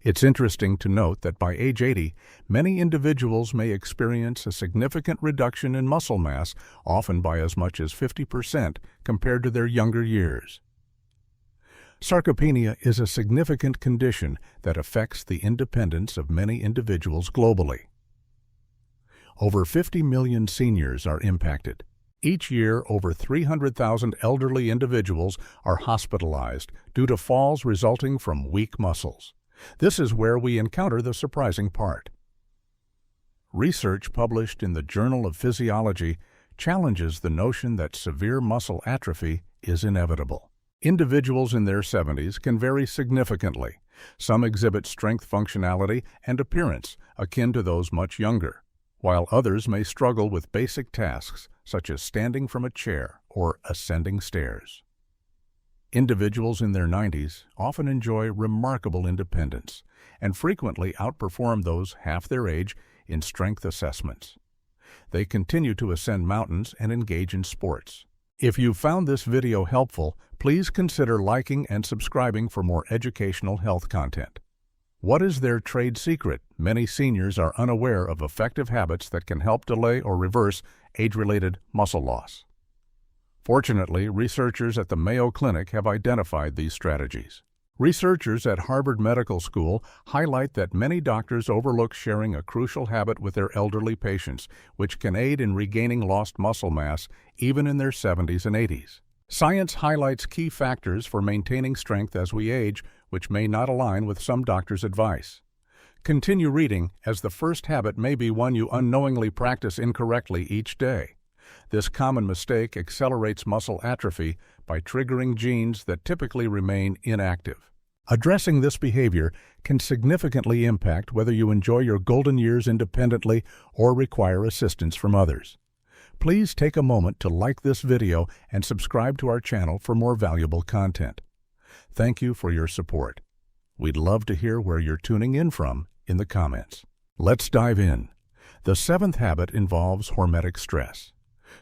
It's interesting to note that by age 80, many individuals may experience a significant reduction in muscle mass, often by as much as 50% compared to their younger years. Sarcopenia is a significant condition that affects the independence of many individuals globally. Over 50 million seniors are impacted. Each year, over 300,000 elderly individuals are hospitalized due to falls resulting from weak muscles. This is where we encounter the surprising part. Research published in the Journal of Physiology challenges the notion that severe muscle atrophy is inevitable. Individuals in their 70s can vary significantly. Some exhibit strength, functionality, and appearance akin to those much younger, while others may struggle with basic tasks such as standing from a chair or ascending stairs. Individuals in their 90s often enjoy remarkable independence and frequently outperform those half their age in strength assessments. They continue to ascend mountains and engage in sports. If you found this video helpful, please consider liking and subscribing for more educational health content. What is their trade secret? Many seniors are unaware of effective habits that can help delay or reverse age-related muscle loss. Fortunately, researchers at the Mayo Clinic have identified these strategies. Researchers at Harvard Medical School highlight that many doctors overlook sharing a crucial habit with their elderly patients, which can aid in regaining lost muscle mass even in their 70s and 80s. Science highlights key factors for maintaining strength as we age, which may not align with some doctors' advice. Continue reading, as the first habit may be one you unknowingly practice incorrectly each day. This common mistake accelerates muscle atrophy by triggering genes that typically remain inactive. Addressing this behavior can significantly impact whether you enjoy your golden years independently or require assistance from others. Please take a moment to like this video and subscribe to our channel for more valuable content. Thank you for your support. We'd love to hear where you're tuning in from in the comments. Let's dive in. The seventh habit involves hormetic stress.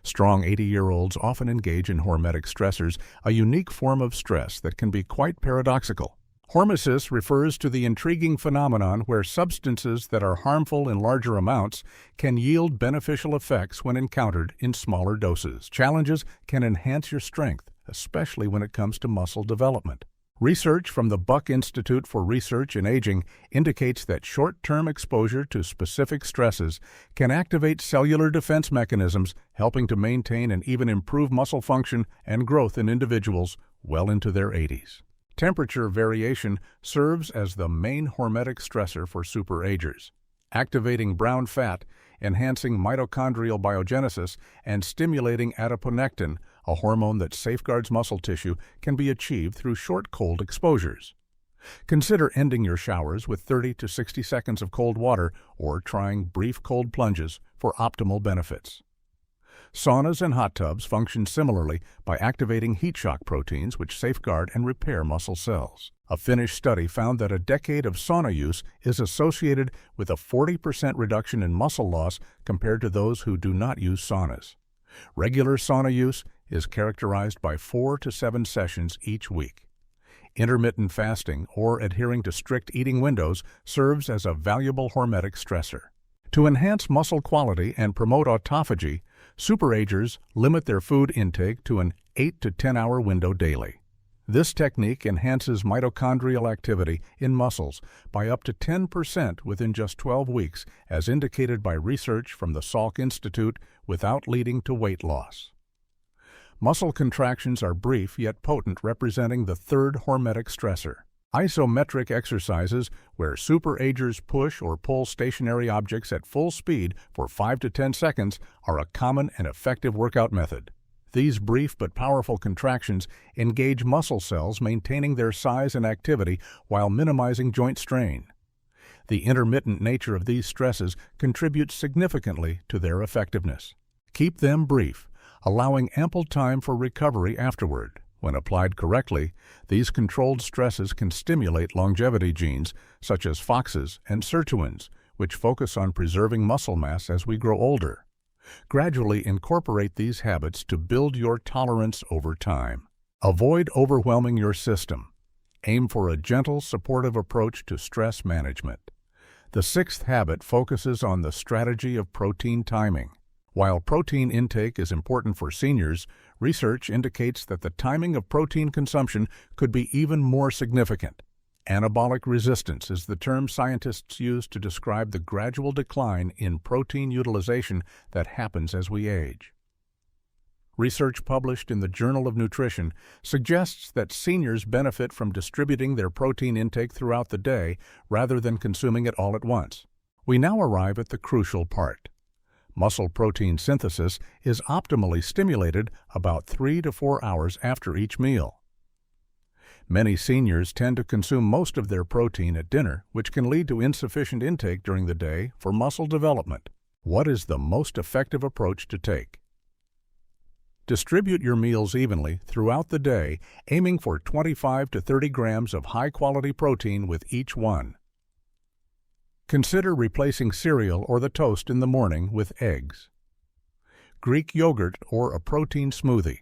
Strong 80-year-olds often engage in hormetic stressors, a unique form of stress that can be quite paradoxical. Hormesis refers to the intriguing phenomenon where substances that are harmful in larger amounts can yield beneficial effects when encountered in smaller doses. Challenges can enhance your strength, especially when it comes to muscle development. Research from the Buck Institute for Research in Aging indicates that short-term exposure to specific stresses can activate cellular defense mechanisms, helping to maintain and even improve muscle function and growth in individuals well into their 80s. Temperature variation serves as the main hormetic stressor for superagers, activating brown fat, enhancing mitochondrial biogenesis, and stimulating adiponectin, a hormone that safeguards muscle tissue, can be achieved through short cold exposures. Consider ending your showers with 30 to 60 seconds of cold water or trying brief cold plunges for optimal benefits. Saunas and hot tubs function similarly by activating heat shock proteins which safeguard and repair muscle cells. A Finnish study found that a decade of sauna use is associated with a 40% reduction in muscle loss compared to those who do not use saunas. Regular sauna use is characterized by 4 to 7 sessions each week. Intermittent fasting or adhering to strict eating windows serves as a valuable hormetic stressor. To enhance muscle quality and promote autophagy, superagers limit their food intake to an 8 to 10 hour window daily. This technique enhances mitochondrial activity in muscles by up to 10% within just 12 weeks, as indicated by research from the Salk Institute, without leading to weight loss. Muscle contractions are brief yet potent, representing the third hormetic stressor. Isometric exercises, where superagers push or pull stationary objects at full speed for 5 to 10 seconds, are a common and effective workout method. These brief but powerful contractions engage muscle cells, maintaining their size and activity while minimizing joint strain. The intermittent nature of these stresses contributes significantly to their effectiveness. Keep them brief, allowing ample time for recovery afterward. When applied correctly, these controlled stresses can stimulate longevity genes such as FOXes and sirtuins, which focus on preserving muscle mass as we grow older. Gradually incorporate these habits to build your tolerance over time. Avoid overwhelming your system. Aim for a gentle, supportive approach to stress management. The sixth habit focuses on the strategy of protein timing. While protein intake is important for seniors, research indicates that the timing of protein consumption could be even more significant. Anabolic resistance is the term scientists use to describe the gradual decline in protein utilization that happens as we age. Research published in the Journal of Nutrition suggests that seniors benefit from distributing their protein intake throughout the day rather than consuming it all at once. We now arrive at the crucial part. Muscle protein synthesis is optimally stimulated about 3 to 4 hours after each meal. Many seniors tend to consume most of their protein at dinner, which can lead to insufficient intake during the day for muscle development. What is the most effective approach to take? Distribute your meals evenly throughout the day, aiming for 25 to 30 grams of high-quality protein with each one. Consider replacing cereal or the toast in the morning with eggs. Greek yogurt or a protein smoothie.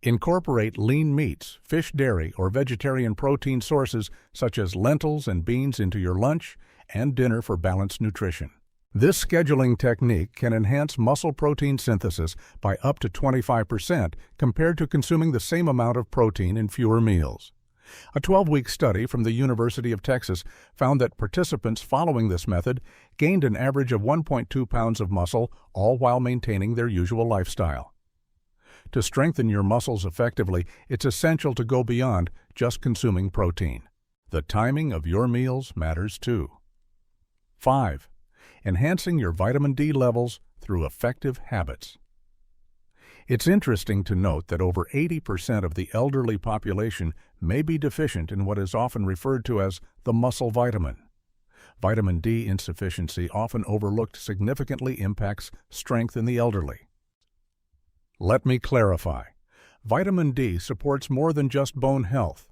Incorporate lean meats, fish, dairy, or vegetarian protein sources such as lentils and beans into your lunch and dinner for balanced nutrition. This scheduling technique can enhance muscle protein synthesis by up to 25% compared to consuming the same amount of protein in fewer meals. A 12-week study from the University of Texas found that participants following this method gained an average of 1.2 pounds of muscle, all while maintaining their usual lifestyle. To strengthen your muscles effectively, it's essential to go beyond just consuming protein. The timing of your meals matters too. 5. Enhancing your vitamin D levels through effective habits. It's interesting to note that over 80% of the elderly population may be deficient in what is often referred to as the muscle vitamin. Vitamin D insufficiency, often overlooked, significantly impacts strength in the elderly. Let me clarify. Vitamin D supports more than just bone health.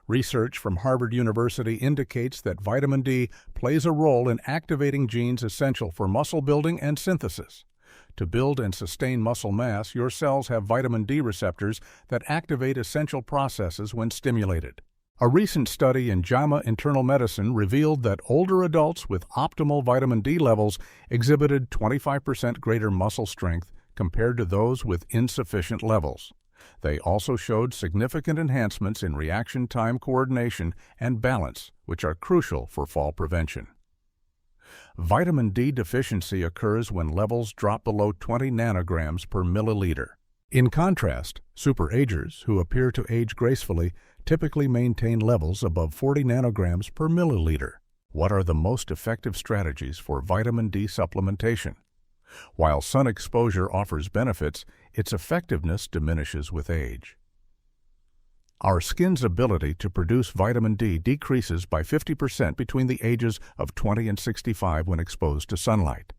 Research from Harvard University indicates that vitamin D plays a role in activating genes essential for muscle building and synthesis. To build and sustain muscle mass, your cells have vitamin D receptors that activate essential processes when stimulated. A recent study in JAMA Internal Medicine revealed that older adults with optimal vitamin D levels exhibited 25% greater muscle strength compared to those with insufficient levels. They also showed significant enhancements in reaction time coordination and balance, which are crucial for fall prevention. Vitamin D deficiency occurs when levels drop below 20 nanograms per milliliter. In contrast, superagers who appear to age gracefully typically maintain levels above 40 nanograms per milliliter. What are the most effective strategies for vitamin D supplementation? While sun exposure offers benefits, its effectiveness diminishes with age. Our skin's ability to produce vitamin D decreases by 50% between the ages of 20 and 65 when exposed to sunlight.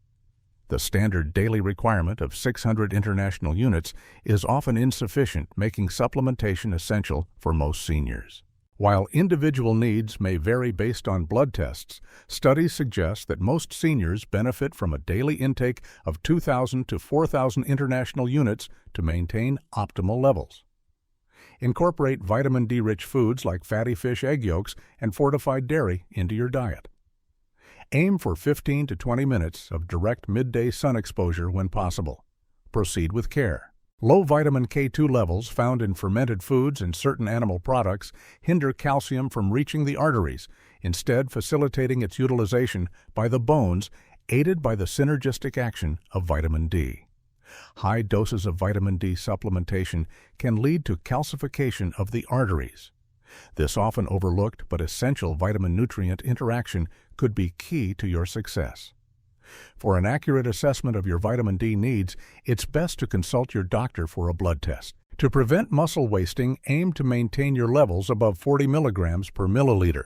The standard daily requirement of 600 international units is often insufficient, making supplementation essential for most seniors. While individual needs may vary based on blood tests, studies suggest that most seniors benefit from a daily intake of 2,000 to 4,000 international units to maintain optimal levels. Incorporate vitamin D-rich foods like fatty fish egg yolks and fortified dairy into your diet. Aim for 15 to 20 minutes of direct midday sun exposure when possible. Proceed with care. Low vitamin K2 levels found in fermented foods and certain animal products hinder calcium from reaching the arteries, instead facilitating its utilization by the bones, aided by the synergistic action of vitamin D. High doses of vitamin D supplementation can lead to calcification of the arteries. This often overlooked but essential vitamin-nutrient interaction could be key to your success. For an accurate assessment of your vitamin D needs, it's best to consult your doctor for a blood test. To prevent muscle wasting, aim to maintain your levels above 40 milligrams per milliliter.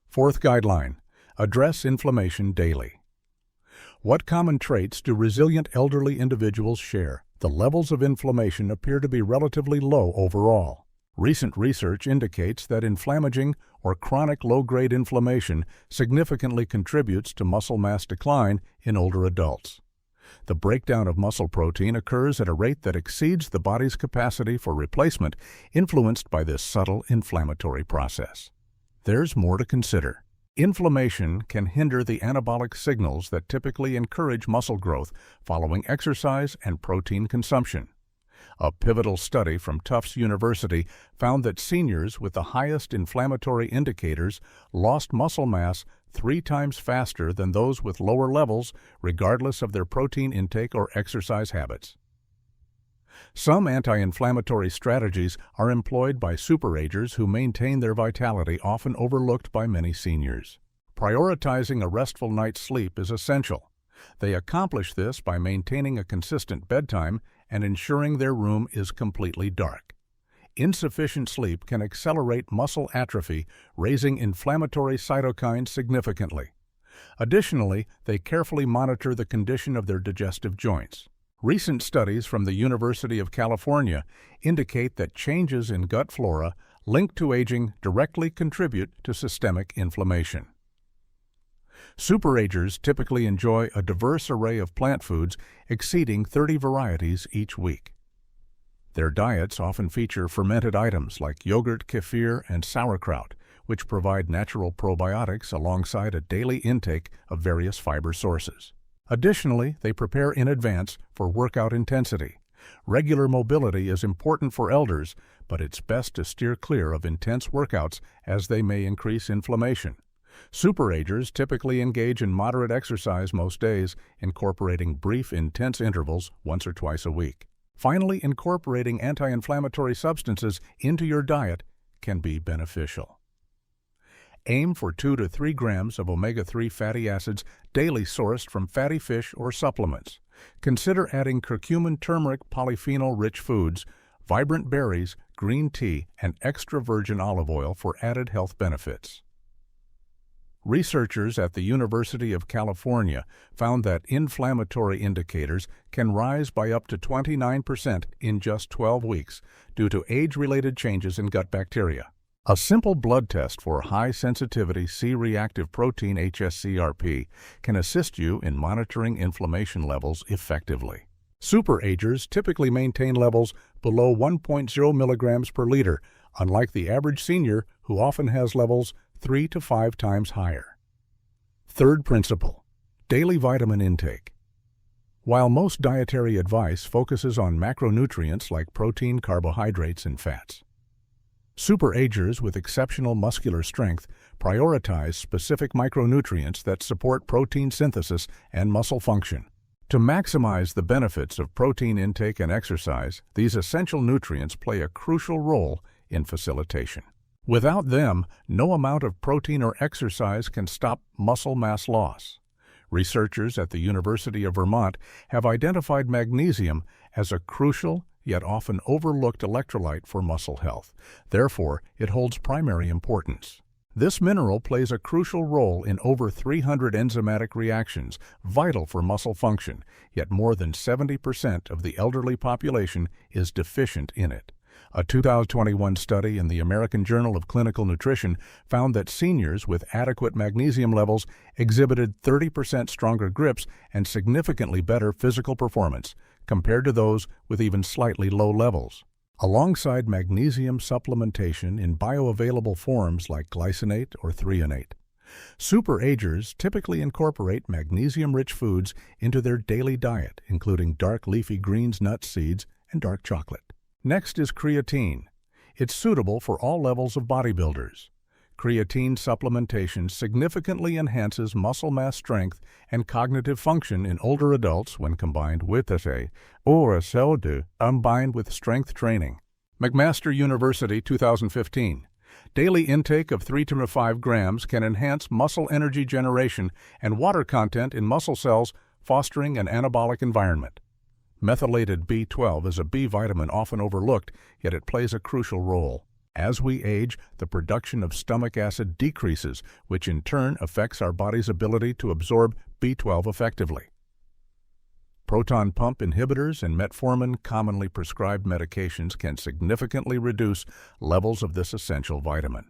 Fourth guideline: address inflammation daily. What common traits do resilient elderly individuals share? The levels of inflammation appear to be relatively low overall. Recent research indicates that inflammaging or chronic low-grade inflammation significantly contributes to muscle mass decline in older adults. The breakdown of muscle protein occurs at a rate that exceeds the body's capacity for replacement, influenced by this subtle inflammatory process. There's more to consider. Inflammation can hinder the anabolic signals that typically encourage muscle growth following exercise and protein consumption. A pivotal study from Tufts University found that seniors with the highest inflammatory indicators lost muscle mass 3 times faster than those with lower levels, regardless of their protein intake or exercise habits. Some anti-inflammatory strategies are employed by superagers who maintain their vitality, often overlooked by many seniors. Prioritizing a restful night's sleep is essential. They accomplish this by maintaining a consistent bedtime and ensuring their room is completely dark. Insufficient sleep can accelerate muscle atrophy, raising inflammatory cytokines significantly. Additionally, they carefully monitor the condition of their digestive joints. Recent studies from the University of California indicate that changes in gut flora linked to aging directly contribute to systemic inflammation. Superagers typically enjoy a diverse array of plant foods exceeding 30 varieties each week. Their diets often feature fermented items like yogurt, kefir, and sauerkraut, which provide natural probiotics alongside a daily intake of various fiber sources. Additionally, they prepare in advance for workout intensity. Regular mobility is important for elders, but it's best to steer clear of intense workouts as they may increase inflammation. Superagers typically engage in moderate exercise most days, incorporating brief, intense intervals once or twice a week. Finally, incorporating anti-inflammatory substances into your diet can be beneficial. Aim for 2 to 3 grams of omega-3 fatty acids daily sourced from fatty fish or supplements. Consider adding curcumin, turmeric, polyphenol-rich foods, vibrant berries, green tea, and extra virgin olive oil for added health benefits. Researchers at the University of California found that inflammatory indicators can rise by up to 29% in just 12 weeks due to age-related changes in gut bacteria. A simple blood test for high-sensitivity C-reactive protein hsCRP can assist you in monitoring inflammation levels effectively. Superagers typically maintain levels below 1.0 milligrams per liter, unlike the average senior who often has levels 3 to 5 times higher. Third principle: daily vitamin intake. While most dietary advice focuses on macronutrients like protein, carbohydrates, and fats, superagers with exceptional muscular strength prioritize specific micronutrients that support protein synthesis and muscle function. To maximize the benefits of protein intake and exercise, these essential nutrients play a crucial role in facilitation. Without them, no amount of protein or exercise can stop muscle mass loss. Researchers at the University of Vermont have identified magnesium as a crucial yet often overlooked electrolyte for muscle health. Therefore, it holds primary importance. This mineral plays a crucial role in over 300 enzymatic reactions, vital for muscle function, yet more than 70% of the elderly population is deficient in it. A 2021 study in the American Journal of Clinical Nutrition found that seniors with adequate magnesium levels exhibited 30% stronger grips and significantly better physical performance compared to those with even slightly low levels. Alongside magnesium supplementation in bioavailable forms like glycinate or threonate, superagers typically incorporate magnesium-rich foods into their daily diet, including dark leafy greens, nuts, seeds, and dark chocolate. Next is creatine. It's suitable for all levels of bodybuilders. Creatine supplementation significantly enhances muscle mass strength and cognitive function in older adults when combined with combined with strength training. McMaster University 2015. Daily intake of 3 to 5 grams can enhance muscle energy generation and water content in muscle cells, fostering an anabolic environment. Methylated B12 is a B vitamin often overlooked, yet it plays a crucial role. As we age, the production of stomach acid decreases, which in turn affects our body's ability to absorb B12 effectively. Proton pump inhibitors and metformin, commonly prescribed medications, can significantly reduce levels of this essential vitamin.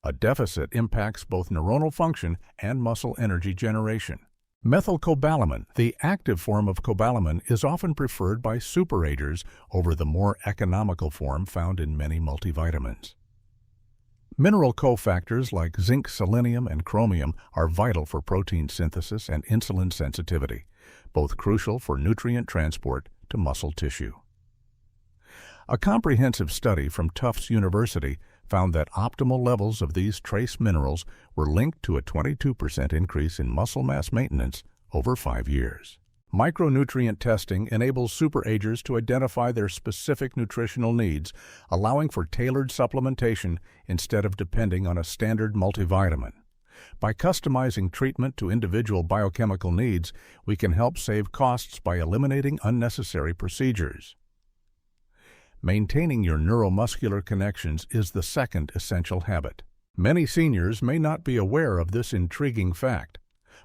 A deficit impacts both neuronal function and muscle energy generation. Methylcobalamin, the active form of cobalamin, is often preferred by superagers over the more economical form found in many multivitamins. Mineral cofactors like zinc, selenium, and chromium are vital for protein synthesis and insulin sensitivity, both crucial for nutrient transport to muscle tissue. A comprehensive study from Tufts University found that optimal levels of these trace minerals were linked to a 22% increase in muscle mass maintenance over 5 years. Micronutrient testing enables superagers to identify their specific nutritional needs, allowing for tailored supplementation instead of depending on a standard multivitamin. By customizing treatment to individual biochemical needs, we can help save costs by eliminating unnecessary procedures. Maintaining your neuromuscular connections is the second essential habit. Many seniors may not be aware of this intriguing fact.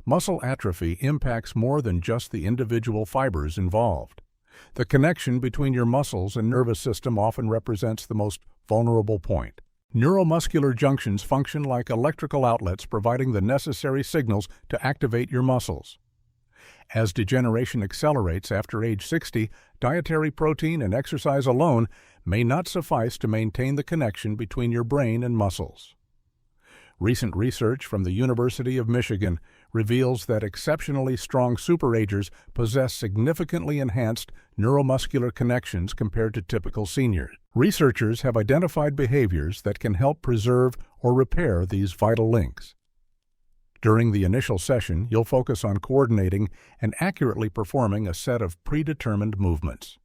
Muscle atrophy impacts more than just the individual fibers involved. The connection between your muscles and nervous system often represents the most vulnerable point. Neuromuscular junctions function like electrical outlets, providing the necessary signals to activate your muscles. As degeneration accelerates after age 60, dietary protein and exercise alone may not suffice to maintain the connection between your brain and muscles. Recent research from the University of Michigan reveals that exceptionally strong superagers possess significantly enhanced neuromuscular connections compared to typical seniors. Researchers have identified behaviors that can help preserve or repair these vital links. During the initial session, you'll focus on coordinating and accurately performing a set of predetermined movements.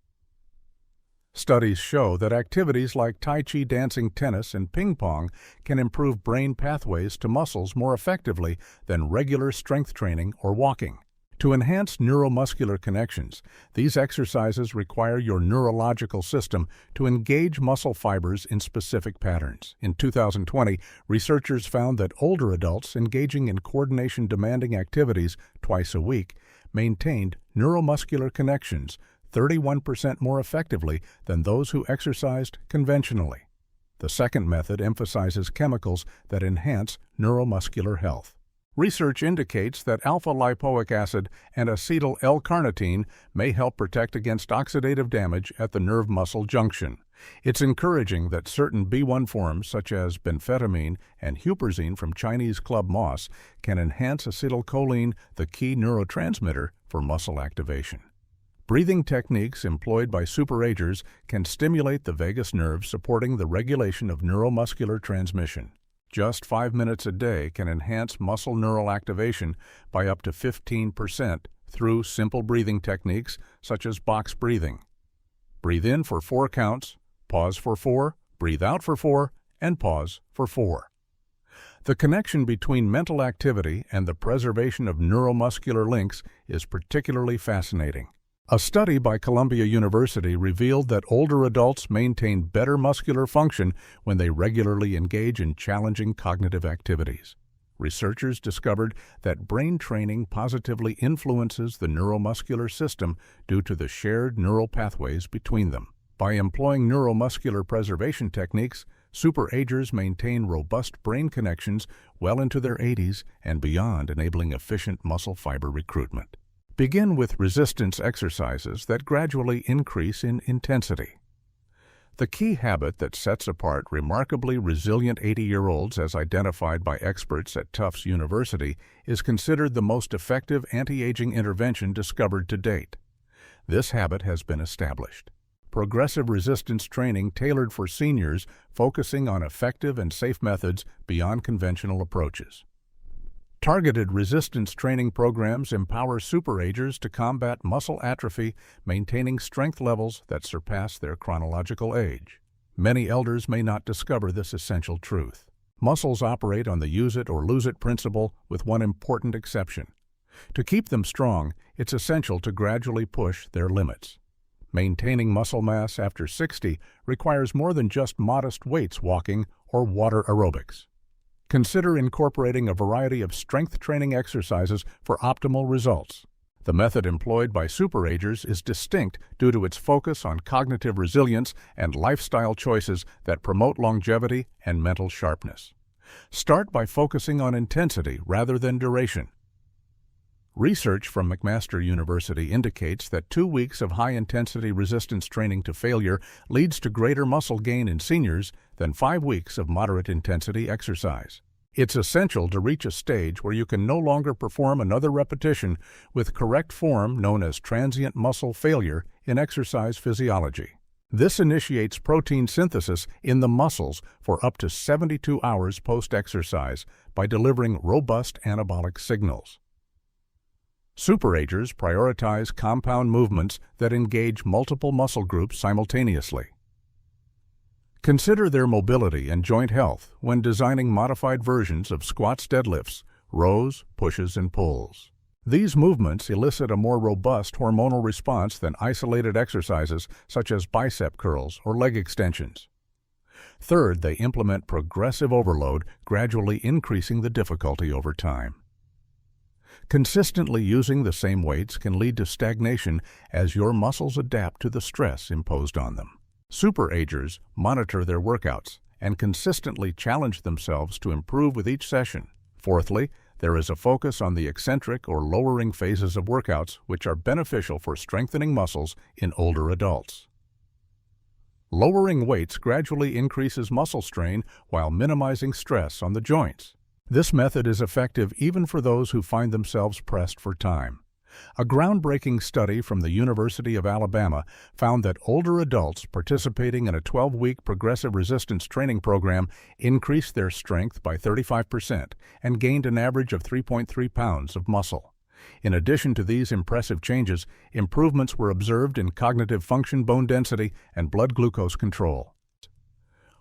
Studies show that activities like Tai Chi, dancing, tennis, and ping pong can improve brain pathways to muscles more effectively than regular strength training or walking. To enhance neuromuscular connections, these exercises require your neurological system to engage muscle fibers in specific patterns. In 2020, researchers found that older adults engaging in coordination-demanding activities twice a week maintained neuromuscular connections 31% more effectively than those who exercised conventionally. The second method emphasizes chemicals that enhance neuromuscular health. Research indicates that alpha-lipoic acid and acetyl L-carnitine may help protect against oxidative damage at the nerve-muscle junction. It's encouraging that certain B1 forms, such as benphetamine and huperzine from Chinese club moss, can enhance acetylcholine, the key neurotransmitter for muscle activation. Breathing techniques employed by superagers can stimulate the vagus nerve, supporting the regulation of neuromuscular transmission. Just 5 minutes a day can enhance muscle neural activation by up to 15% through simple breathing techniques such as box breathing. Breathe in for 4 counts, pause for 4, breathe out for 4, and pause for 4. The connection between mental activity and the preservation of neuromuscular links is particularly fascinating. A study by Columbia University revealed that older adults maintain better muscular function when they regularly engage in challenging cognitive activities. Researchers discovered that brain training positively influences the neuromuscular system due to the shared neural pathways between them. By employing neuromuscular preservation techniques, superagers maintain robust brain connections well into their 80s and beyond, enabling efficient muscle fiber recruitment. Begin with resistance exercises that gradually increase in intensity. The key habit that sets apart remarkably resilient 80-year-olds, as identified by experts at Tufts University, is considered the most effective anti-aging intervention discovered to date. This habit has been established. Progressive resistance training tailored for seniors, focusing on effective and safe methods beyond conventional approaches. Targeted resistance training programs empower superagers to combat muscle atrophy, maintaining strength levels that surpass their chronological age. Many elders may not discover this essential truth. Muscles operate on the use it or lose it principle, with one important exception. To keep them strong, it's essential to gradually push their limits. Maintaining muscle mass after 60 requires more than just modest weights walking or water aerobics. Consider incorporating a variety of strength training exercises for optimal results. The method employed by superagers is distinct due to its focus on cognitive resilience and lifestyle choices that promote longevity and mental sharpness. Start by focusing on intensity rather than duration. Research from McMaster University indicates that 2 weeks of high-intensity resistance training to failure leads to greater muscle gain in seniors than 5 weeks of moderate-intensity exercise. It's essential to reach a stage where you can no longer perform another repetition with correct form known as transient muscle failure in exercise physiology. This initiates protein synthesis in the muscles for up to 72 hours post-exercise by delivering robust anabolic signals. Superagers prioritize compound movements that engage multiple muscle groups simultaneously. Consider their mobility and joint health when designing modified versions of squats, deadlifts, rows, pushes, and pulls. These movements elicit a more robust hormonal response than isolated exercises such as bicep curls or leg extensions. Third, they implement progressive overload, gradually increasing the difficulty over time. Consistently using the same weights can lead to stagnation as your muscles adapt to the stress imposed on them. Superagers monitor their workouts and consistently challenge themselves to improve with each session. Fourthly, there is a focus on the eccentric or lowering phases of workouts, which are beneficial for strengthening muscles in older adults. Lowering weights gradually increases muscle strain while minimizing stress on the joints. This method is effective even for those who find themselves pressed for time. A groundbreaking study from the University of Alabama found that older adults participating in a 12-week progressive resistance training program increased their strength by 35% and gained an average of 3.3 pounds of muscle. In addition to these impressive changes, improvements were observed in cognitive function, bone density, and blood glucose control.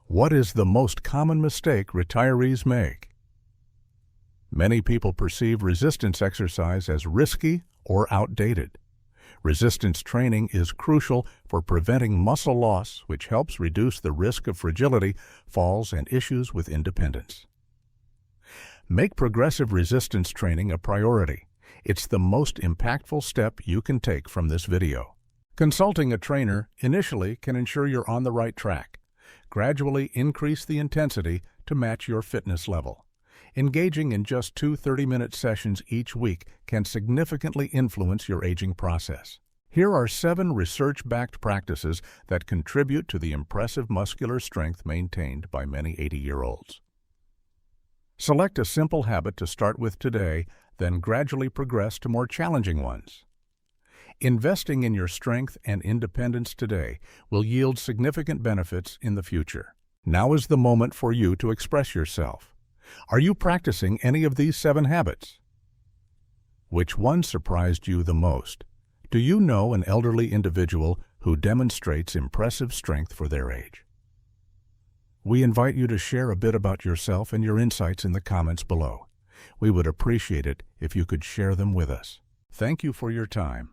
What is the most common mistake retirees make? Many people perceive resistance exercise as risky or outdated. Resistance training is crucial for preventing muscle loss, which helps reduce the risk of fragility, falls, and issues with independence. Make progressive resistance training a priority. It's the most impactful step you can take from this video. Consulting a trainer initially can ensure you're on the right track. Gradually increase the intensity to match your fitness level. Engaging in just 2 30-minute sessions each week can significantly influence your aging process. Here are 7 research-backed practices that contribute to the impressive muscular strength maintained by many 80-year-olds. Select a simple habit to start with today, then gradually progress to more challenging ones. Investing in your strength and independence today will yield significant benefits in the future. Now is the moment for you to express yourself. Are you practicing any of these 7 habits? Which one surprised you the most? Do you know an elderly individual who demonstrates impressive strength for their age? We invite you to share a bit about yourself and your insights in the comments below. We would appreciate it if you could share them with us. Thank you for your time.